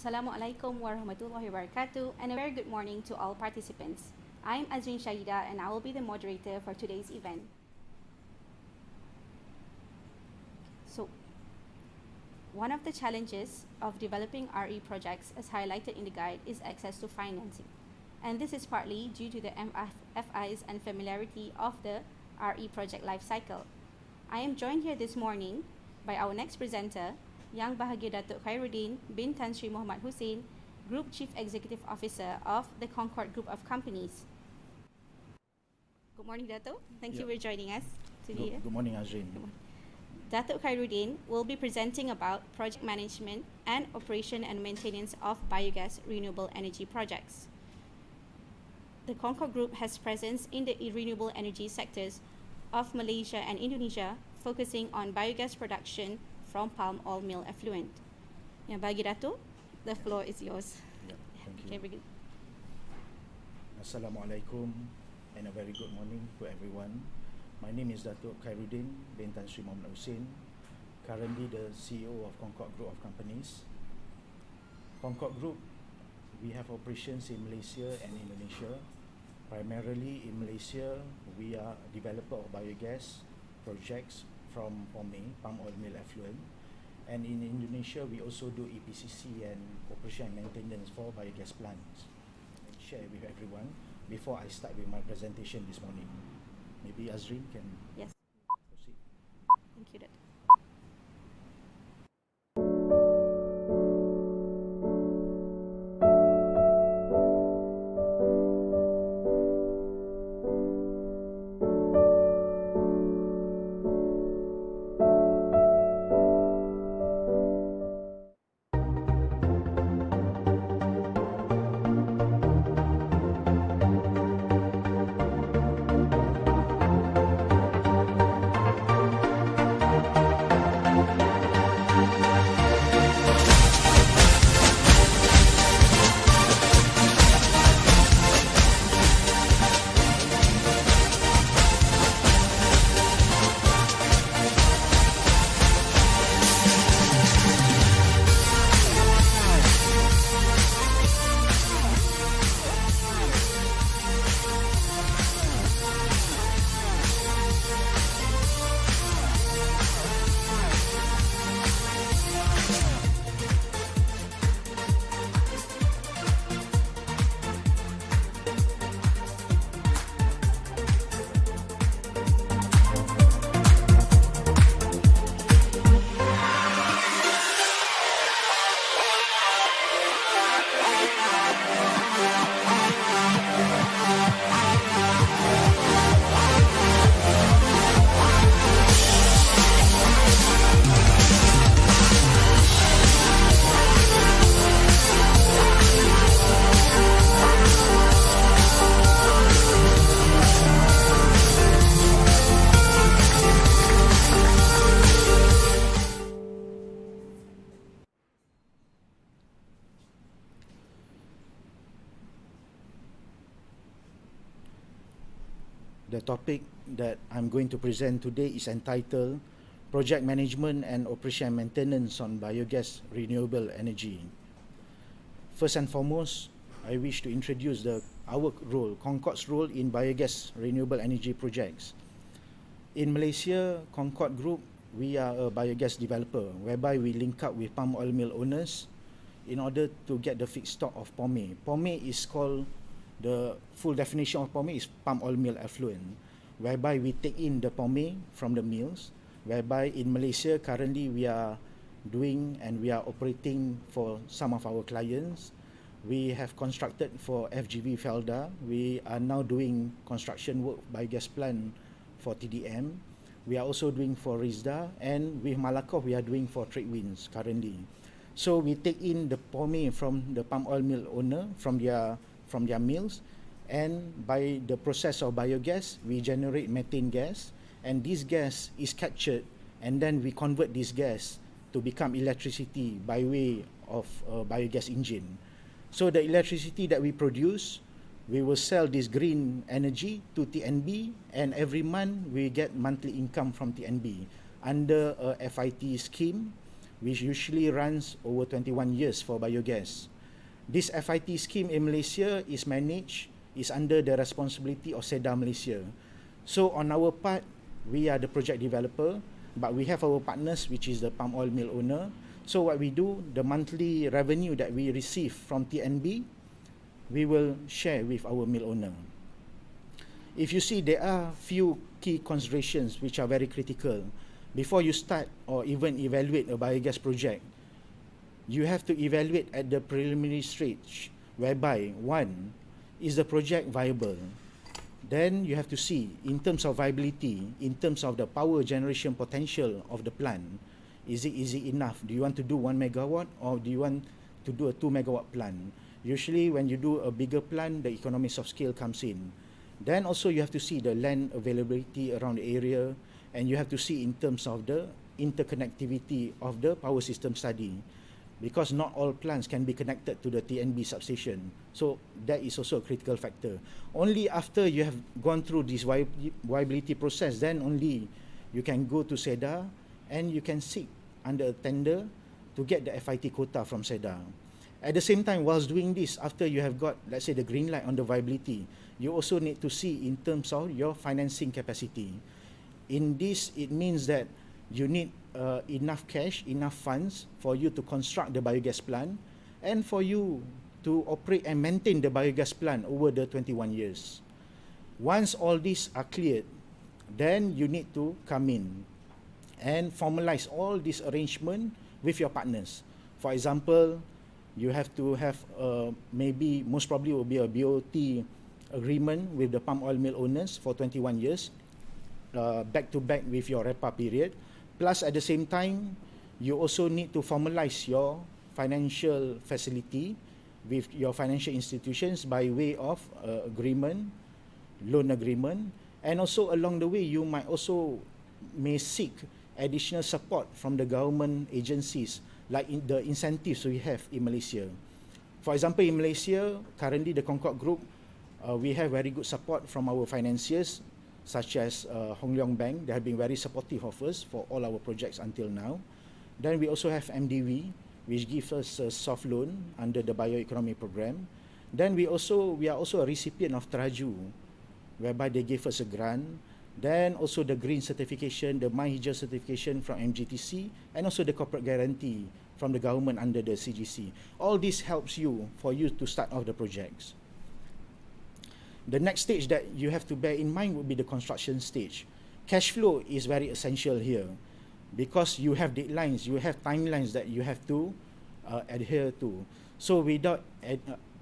Assalamualaikum warahmatullahi wabarakatuh, and a very good morning to all participants. I'm Azrin Shahida and I will be the moderator for today's event. So, one of the challenges of developing RE projects as highlighted in the guide is access to financing. And this is partly due to the MFI's unfamiliarity of the RE project life cycle. I am joined here this morning by our next presenter, Yang Bahagia Datuk Khairuddin bin Tan Sri Muhammad Hussein, Group Chief Executive Officer of the Concord Group of Companies. Good morning, Datuk. Thank you for joining us today. Good morning, Azrin. Datuk Khairuddin will be presenting about project management and operation and maintenance of biogas renewable energy projects. The Concord Group has presence in the renewable energy sectors of Malaysia and Indonesia, focusing on biogas production from palm oil mill effluent. Yang bagi Datuk, the floor is yours. Yeah, thank you. Okay, begin. Assalamualaikum and a very good morning to everyone. My name is Datuk Khairuddin bin Tan Sri Muhammad Hussein, currently the CEO of Concord Group of Companies. Concord Group, we have operations in Malaysia and Indonesia. Primarily in Malaysia, we are a developer of biogas projects from palm oil mill effluent, and in Indonesia we also do EPCC and operation and maintenance for biogas plants. I share with everyone before I start with my presentation this morning. Maybe Azrin can proceed. Thank you, Datuk. The topic that I'm going to present today is entitled Project Management and Operation and Maintenance on Biogas Renewable Energy. First and foremost, I wish to introduce our role, Concord's role in biogas renewable energy projects. In Malaysia, Concord Group, we are a biogas developer whereby we link up with palm oil mill owners in order to get the feedstock of pomeh. Pomeh is called, the full definition of pomeh is palm oil mill effluent, whereby we take in the pomeh from the mills, whereby in Malaysia currently we are doing and we are operating for some of our clients. We have constructed for FGV Felda. We are now doing construction work biogas plant for TDM. We are also doing for Rizda, and with Malakoff we are doing for Tradewinds currently. So we take in the pomeh from the palm oil mill owner from their mills, and by the process of biogas we generate methane gas, and this gas is captured and then we convert this gas to become electricity by way of a biogas engine. So the electricity that we produce, we will sell this green energy to TNB, and every month we get monthly income from TNB under a FIT scheme which usually runs over 21 years for biogas. This FIT scheme in Malaysia is under the responsibility of SEDA Malaysia. So on our part, we are the project developer, but we have our partners, which is the palm oil mill owner. So what we do, the monthly revenue that we receive from TNB, we will share with our mill owner. If you see, there are few key considerations which are very critical. Before you start or even evaluate a biogas project, you have to evaluate at the preliminary stage, whereby one, is the project viable? Then you have to see, in terms of viability, in terms of the power generation potential of the plant, is it enough? Do you want to do 1 megawatt or do you want to do a 2 megawatt plant? Usually when you do a bigger plant, the economies of scale comes in. Then also you have to see the land availability around the area, and you have to see in terms of the interconnectivity of the power system study, because not all plants can be connected to the TNB substation. So that is also a critical factor. Only after you have gone through this viability process, then only you can go to SEDA and you can seek under a tender to get the FIT quota from SEDA. At the same time, whilst doing this, after you have got, let's say, the green light on the viability, you also need to see in terms of your financing capacity. In this, it means that you need enough cash, enough funds for you to construct the biogas plant and for you to operate and maintain the biogas plant over the 21 years. Once all these are cleared, then you need to come in and formalize all this arrangement with your partners. For example, you have to have maybe, most probably will be a BOT agreement with the palm oil mill owners for 21 years, back to back with your REPA period. Plus, at the same time, you also need to formalize your financial facility with your financial institutions by way of agreement, loan agreement, and also along the way, you may seek additional support from the government agencies, like in the incentives we have in Malaysia. For example, in Malaysia, currently the Concord Group, we have very good support from our financiers, such as Hong Leong Bank. They have been very supportive of us for all our projects until now. Then we also have MDV, which gives us a soft loan under the bioeconomy program. Then we are also a recipient of Teraju, whereby they gave us a grant. Then also the green certification, the My Hijau certification from MGTC, and also the corporate guarantee from the government under the CGC. All this helps for you to start off the projects. The next stage that you have to bear in mind would be the construction stage. Cash flow is very essential here, because you have deadlines, you have timelines that you have to adhere to. So without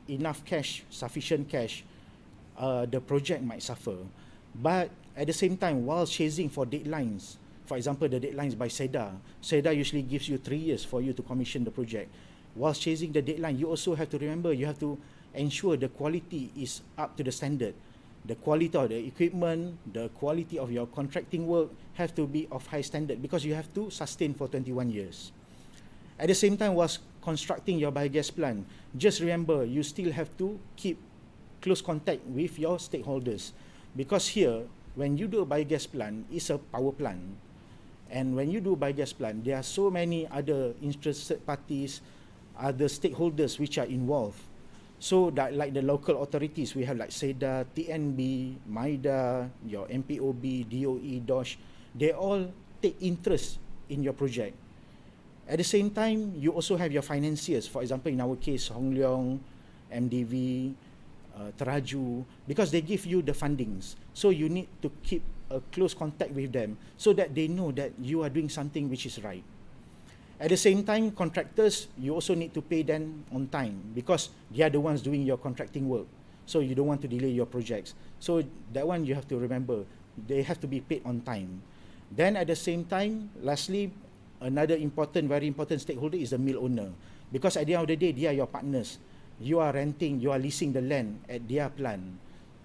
enough cash, sufficient cash, the project might suffer. But at the same time, while chasing for deadlines, for example, the deadlines by SEDA usually gives you 3 years for you to commission the project. Whilst chasing the deadline, you also have to remember, you have to ensure the quality is up to the standard. The quality of the equipment, the quality of your contracting work have to be of high standard, because you have to sustain for 21 years. At the same time, whilst constructing your biogas plant, just remember, you still have to keep close contact with your stakeholders, because here, when you do a biogas plant, it's a power plant. And when you do biogas plant, there are so many other interested parties, other stakeholders which are involved. So that, like the local authorities, we have like SEDA, TNB, MIDA, your MPOB, DOE, DOSH, they all take interest in your project. At the same time, you also have your financiers. For example, in our case, Hong Leong, MDV, Teraju, because they give you the fundings. So you need to keep a close contact with them so that they know that you are doing something which is right. At the same time, contractors, you also need to pay them on time, because they are the ones doing your contracting work. So you don't want to delay your projects. So that one you have to remember, they have to be paid on time. Then at the same time, lastly, another very important stakeholder is the mill owner, because at the end of the day, they are your partners. You are renting, you are leasing the land at their plant,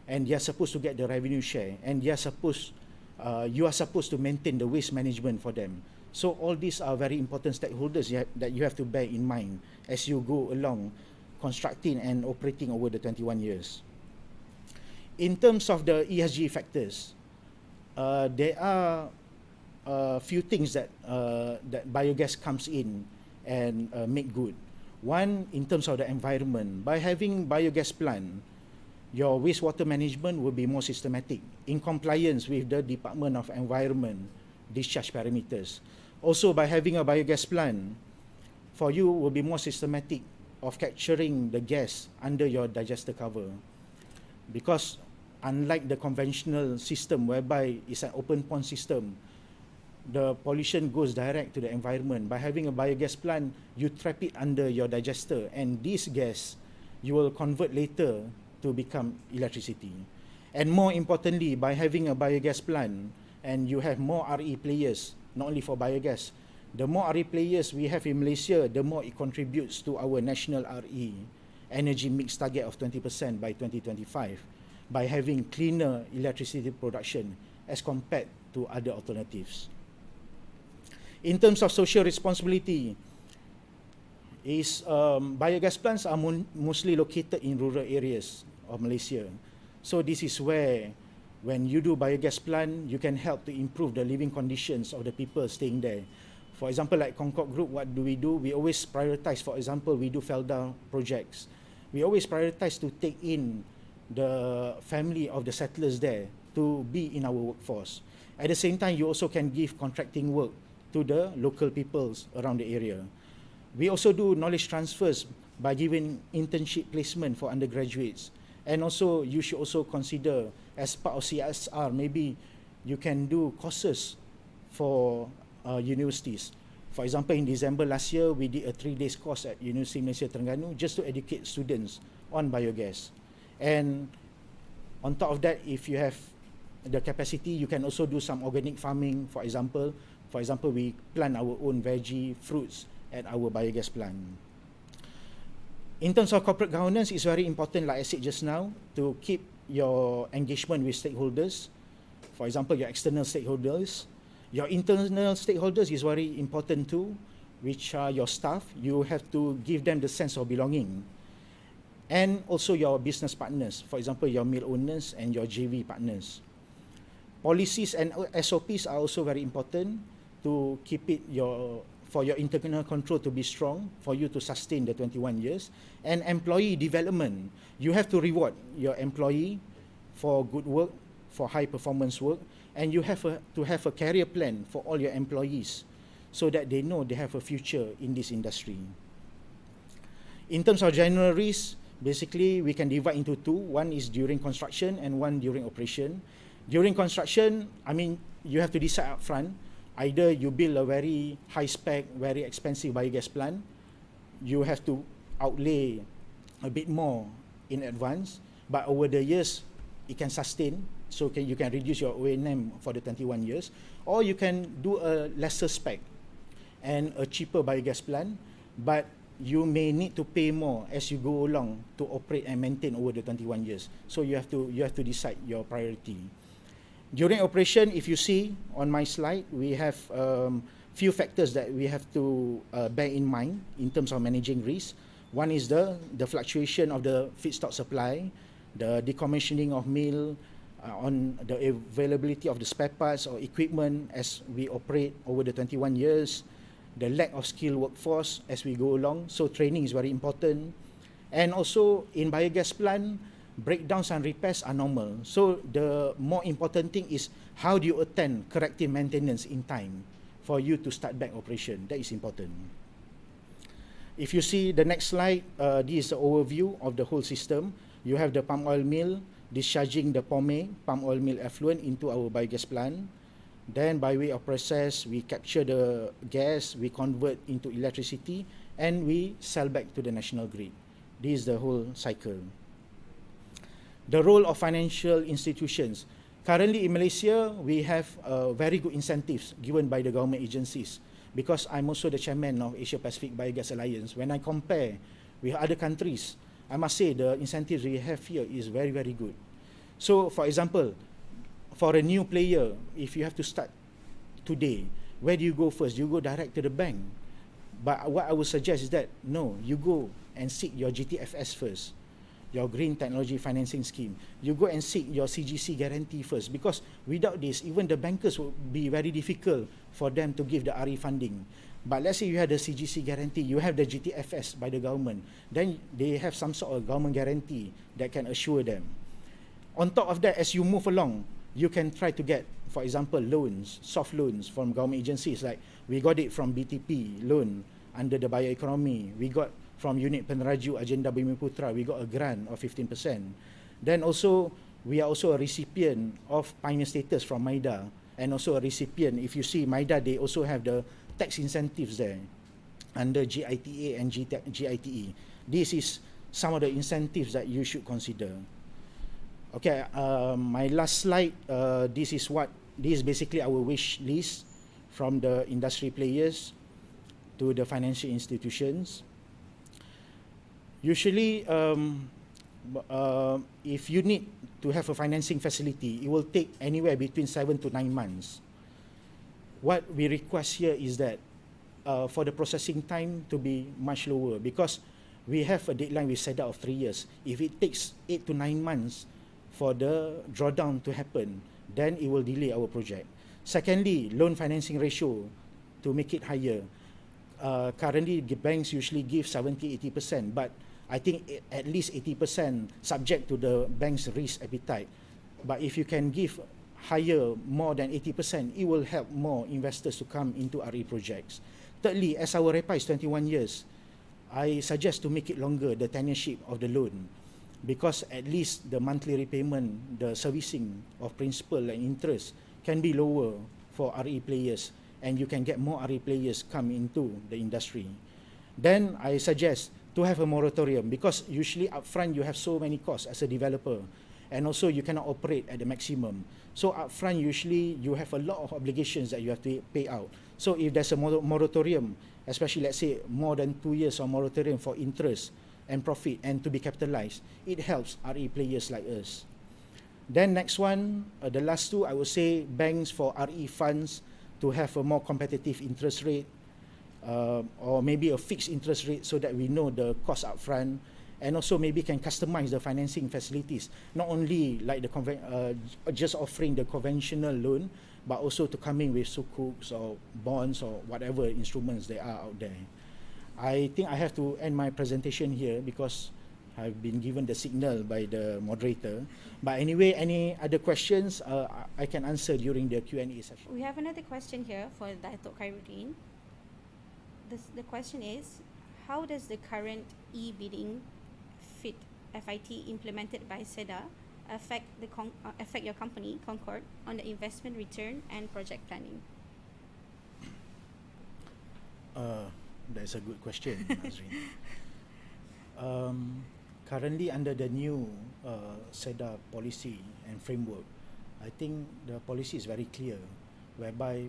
and they are supposed to get the revenue share, and you are supposed to maintain the waste management for them. So all these are very important stakeholders that you have to bear in mind as you go along constructing and operating over the 21 years. In terms of the ESG factors, there are few things that that biogas comes in and make good. One, in terms of the environment, by having biogas plant, your wastewater management will be more systematic in compliance with the Department of Environment discharge parameters. Also, by having a biogas plant, for you will be more systematic of capturing the gas under your digester cover, because unlike the conventional system whereby it's an open pond system, the pollution goes direct to the environment. By having a biogas plant, you trap it under your digester, and this gas you will convert later to become electricity. And more importantly, by having a biogas plant and you have more RE players, not only for biogas, the more RE players we have in Malaysia, the more it contributes to our national RE energy mix target of 20% by 2025, by having cleaner electricity production as compared to other alternatives. In terms of social responsibility, biogas plants are mostly located in rural areas of Malaysia. So this is where, when you do biogas plant, you can help to improve the living conditions of the people staying there. For example, like Concord Group, what do? We always prioritize, for example, we do fell-down projects. We always prioritize to take in the family of the settlers there to be in our workforce. At the same time, you also can give contracting work to the local peoples around the area. We also do knowledge transfers by giving internship placement for undergraduates. And also, you should also consider, as part of CSR, maybe you can do courses for universities. For example, in December last year, we did a 3-day course at University of Malaysia Terengganu just to educate students on biogas. And on top of that, if you have the capacity, you can also do some organic farming, for example. For example, we plant our own veggie, fruits at our biogas plant. In terms of corporate governance, it's very important, like I said just now, to keep your engagement with stakeholders. For example, your external stakeholders. Your internal stakeholders is very important too, which are your staff. You have to give them the sense of belonging. And also your business partners, for example, your mill owners and your JV partners. Policies and SOPs are also very important to keep it for your internal control to be strong, for you to sustain the 21 years. And employee development, you have to reward your employee for good work, for high performance work, and you have to have a career plan for all your employees so that they know they have a future in this industry. In terms of general risks, basically we can divide into two. One is during construction and one during operation. During construction, you have to decide upfront. Either you build a very high spec, very expensive biogas plant, you have to outlay a bit more in advance, but over the years it can sustain, so you can reduce your O&M for the 21 years, or you can do a lesser spec and a cheaper biogas plant, but you may need to pay more as you go along to operate and maintain over the 21 years. So you have to decide your priority. During operation, if you see on my slide, we have few factors that we have to bear in mind in terms of managing risk. One is the fluctuation of the feedstock supply, the decommissioning of mill, on the availability of the spare parts or equipment as we operate over the 21 years, the lack of skilled workforce as we go along. So training is very important. And also in biogas plant, breakdowns and repairs are normal. So the more important thing is how do you attend corrective maintenance in time for you to start back operation. That is important. If you see the next slide, this is the overview of the whole system. You have the palm oil mill discharging the palm oil mill effluent into our biogas plant. Then by way of process, we capture the gas, we convert into electricity, and we sell back to the national grid. This is the whole cycle. The role of financial institutions. Currently in Malaysia, we have very good incentives given by the government agencies, because I'm also the chairman of Asia Pacific Biogas Alliance. When I compare with other countries, I must say the incentives we have here is very, very good. So for example, for a new player, if you have to start today, where do you go first? You go direct to the bank. But what I would suggest is that, no, you go and seek your GTFS first. your green technology financing scheme, you go and seek your CGC guarantee first, because without this, even the bankers will be very difficult for them to give the RE funding. But let's say you have the CGC guarantee, you have the GTFS by the government, then they have some sort of government guarantee that can assure them. On top of that, as you move along, you can try to get, for example, loans, soft loans from government agencies. Like we got it from BTP loan under the bioeconomy. We got from Unit Peneraju Agenda Bumi Putra, we got a grant of 15%. Then also, we are also a recipient of pioneer status from MIDA, and also a recipient, if you see MIDA, they also have the tax incentives there under GITA and GITE. This is some of the incentives that you should consider. Okay, my last slide, this is basically our wish list from the industry players to the financial institutions. Usually, if you need to have a financing facility, it will take anywhere between 7 to 9 months. What we request here is that for the processing time to be much lower, because we have a deadline we set out of 3 years. If it takes 8 to 9 months for the drawdown to happen, then it will delay our project. Secondly, loan financing ratio to make it higher. Currently, the banks usually give 70-80%, but I think at least 80% subject to the bank's risk appetite. But if you can give higher, more than 80%, it will help more investors to come into RE projects. Thirdly, as our REPA is 21 years, I suggest to make it longer, the tenureship of the loan, because at least the monthly repayment, the servicing of principal and interest can be lower for RE players, and you can get more RE players come into the industry. Then I suggest to have a moratorium, because usually upfront you have so many costs as a developer, and also you cannot operate at the maximum. So upfront usually you have a lot of obligations that you have to pay out. So if there's a moratorium, especially let's say more than 2 years of moratorium for interest and profit and to be capitalized, it helps RE players like us. Then next one, the last two, I would say banks for RE funds to have a more competitive interest rate, or maybe a fixed interest rate, so that we know the cost upfront, and also maybe can customize the financing facilities, not only like the just offering the conventional loan, but also to come in with sukuks or bonds or whatever instruments there are out there. I think I have to end my presentation here because I've been given the signal by the moderator. But anyway, any other questions I can answer during the Q&A session. We have another question here for Datuk Khairuddin. The question is, how does the current e-bidding FIT implemented by SEDA affect your company, Concord, on the investment return and project planning? That's a good question, Nazrin. Currently, under the new SEDA policy and framework, I think the policy is very clear, whereby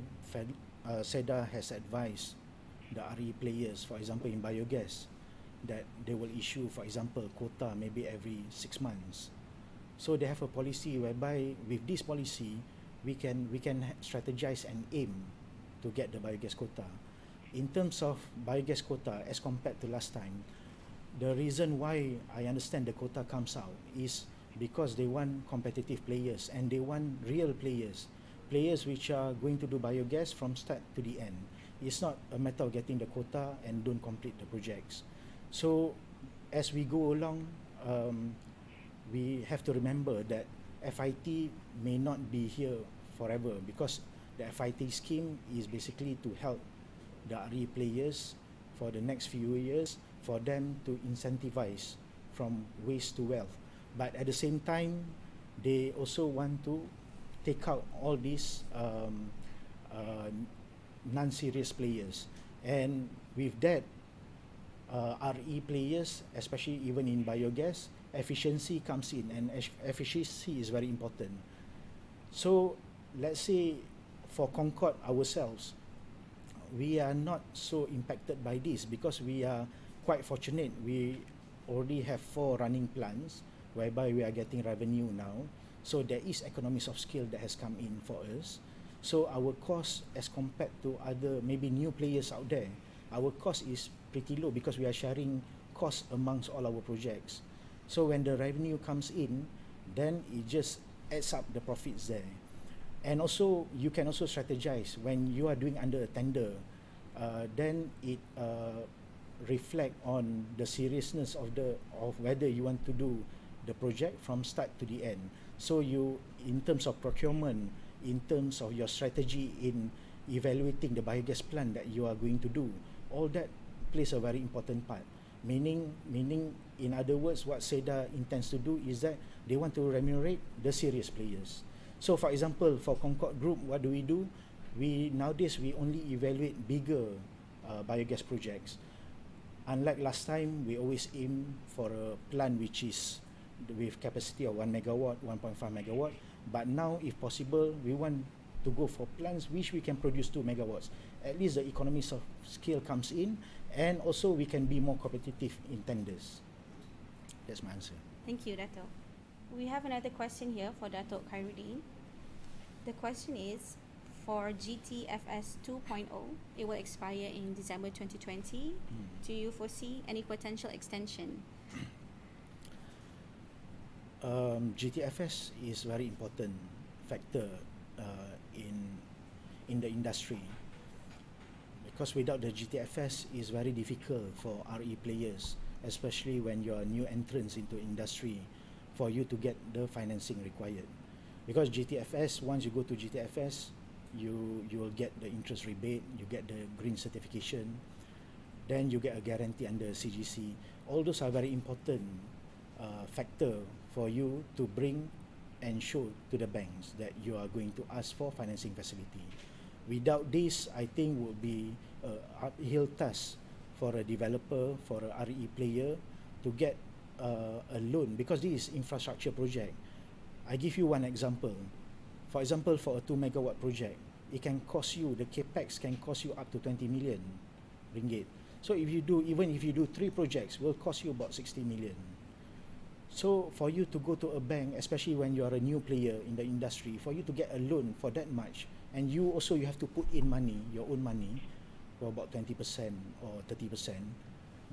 SEDA has advised the RE players, for example in biogas, that they will issue, for example, quota maybe every 6 months. So they have a policy whereby with this policy, we can strategize and aim to get the biogas quota. In terms of biogas quota, as compared to last time, the reason why I understand the quota comes out is because they want competitive players, and they want real players which are going to do biogas from start to the end. It's not a matter of getting the quota and don't complete the projects. So as we go along, we have to remember that FIT may not be here forever, because the FIT scheme is basically to help the RE players for the next few years, for them to incentivize from waste to wealth. But at the same time, they also want to take out all these non-serious players. And with that, RE players, especially even in biogas, efficiency comes in, and efficiency is very important. So let's say for Concord ourselves, we are not so impacted by this because we are quite fortunate. We already have 4 running plants whereby we are getting revenue now. So there is economies of scale that has come in for us. So our cost, as compared to other maybe new players out there, our cost is pretty low because we are sharing costs amongst all our projects. So when the revenue comes in, then it just adds up the profits there. And also, you can also strategize when you are doing under a tender. Then it reflect on the seriousness of whether you want to do the project from start to the end. So you, in terms of procurement, in terms of your strategy in evaluating the biogas plant that you are going to do, all that plays a very important part. Meaning, in other words, what SEDA intends to do is that they want to remunerate the serious players. So, for example, for Concord Group, what do? Nowadays we only evaluate bigger biogas projects. Unlike last time, we always aim for a plant which is with capacity of 1 megawatt, 1.5 megawatt. But now, if possible, we want to go for plants which we can produce 2 megawatts. At least the economies of scale comes in, and also we can be more competitive in tenders. That's my answer. Thank you, Dato'. We have another question here for Datuk Khairuddin. The question is, for GTFS 2.0, it will expire in December 2020. Do you foresee any potential extension? GTFS is very important factor in the industry, because without the GTFS, it's very difficult for RE players, especially when you are new entrants into industry, for you to get the financing required. Because GTFS, once you go to GTFS, you will get the interest rebate, you get the green certification, then you get a guarantee under CGC. All those are very important factor for you to bring and show to the banks that you are going to ask for financing facility. Without this, I think would be an uphill task for a developer, for a RE player to get a loan, because this is infrastructure project. I give you one example. For example, for a 2 megawatt project, it can cost you, the capex can cost you up to 20 million ringgit. So if you do, even if you do 3 projects, will cost you about 60 million. So for you to go to a bank, especially when you are a new player in the industry, for you to get a loan for that much, and you have to put in money, your own money, for about 20% or 30%,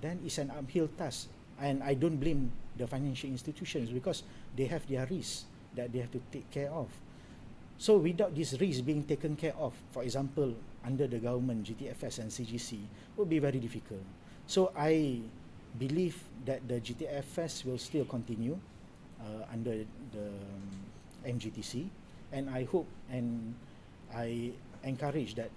then it's an uphill task. And I don't blame the financial institutions, because they have their risks that they have to take care of. So without this risk being taken care of, for example, under the government, GTFS and CGC, would be very difficult. So I believe that the GTFS will still continue under the MGTC, and I hope and I encourage that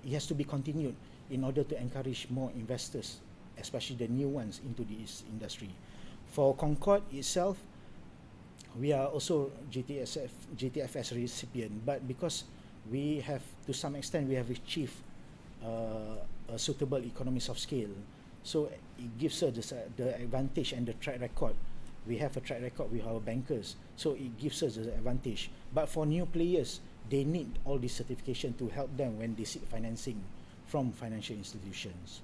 it has to be continued in order to encourage more investors, especially the new ones, into this industry. For Concord itself, we are also GTFS recipient, but because we have, to some extent, we have achieved a suitable economies of scale, so it gives us the advantage and the track record. We have a track record with our bankers, so it gives us the advantage. But for new players, they need all this certification to help them when they seek financing from financial institutions.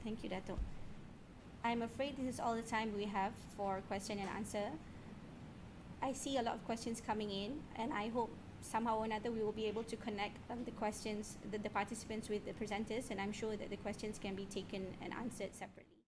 Thank you, Dato'. I'm afraid this is all the time we have for question and answer. I see a lot of questions coming in, and I hope somehow or another we will be able to connect the questions, the participants with the presenters, and I'm sure that the questions can be taken and answered separately.